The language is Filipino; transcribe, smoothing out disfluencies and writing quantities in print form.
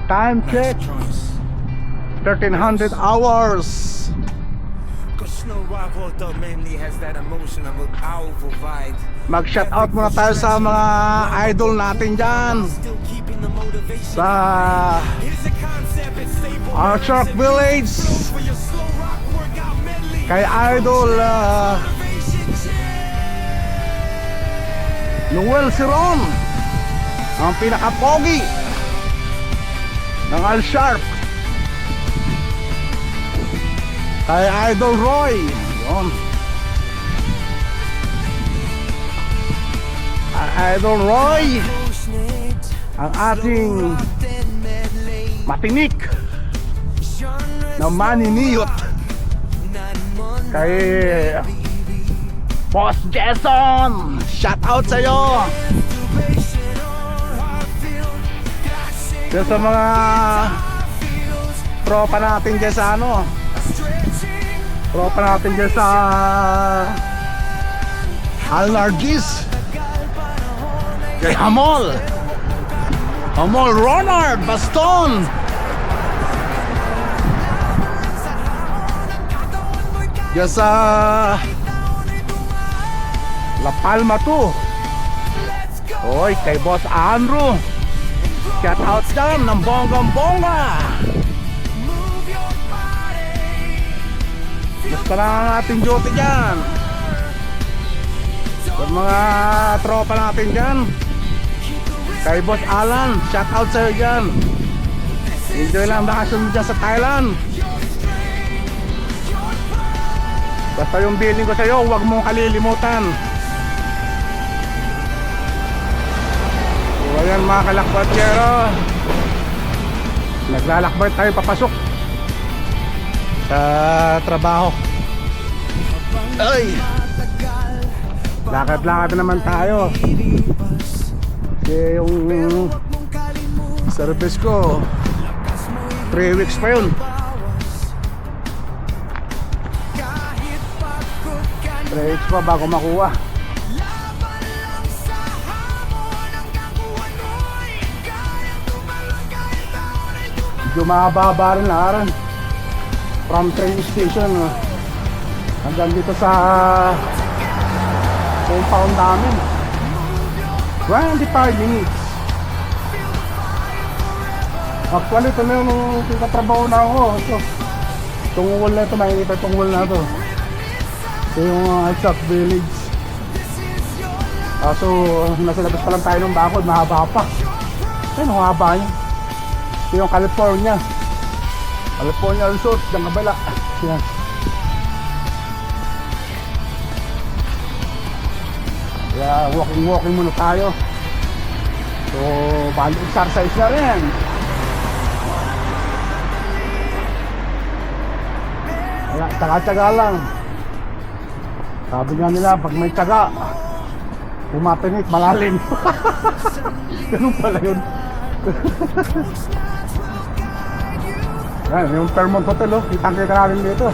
Time check 1300 hours. Mag-shout out muna tayo sa mga idol natin dyan sa Archrock Village, kay idol Noel Siron, ang pinaka-pogi ng Al Sharp, kay idol Roy, yun, idol Roy, ang ating matinik na maniniyot, kay Boss Jason, shout out sa'yo. Sa mga tropa natin dyan sa tropa natin dyan sa Al Nargis, kay Hamol Ronald Baston, dyan sa La Palma 2. Oy, kay Boss Andrew, shout out dyan ng bonggang-bongga. Gusto lang ang ating duty dyan. Sa mga tropa natin dyan, kay Boss Alan, shout out sa'yo dyan. Enjoy lang bakasyon mo dyan sa Thailand. Basta yung billing ko sa'yo, huwag mong kalilimutan. So ayan mga kalakbatyero, naglalakbay tayo papasok sa trabaho. Ay, lakad-lakad naman tayo kasi yung service ko 3 weeks pa yun. 3 weeks pa bago makuha. Medyo mahaba rin laran from train station hanggang dito sa compound namin, 25 minutes. Actually ito na yung katrabaho na ako. Itong wall na ito, makikita itong wall na ito. Ito yung Archrock Village. So nasa labas pa lang tayo ng bakod, mahaba pa. Ayun, ang haba niya. Ito yung California Resort, yung kabala. Yan. Kaya walking muna tayo. So bali exercise na rin. Wala, tsaga-tsaga lang. Sabi nga nila, pag may tsaga, pumatinit, malalim. Ganun pala yun. Yan, yung Fairmont Hotel, kitang-kita namin dito.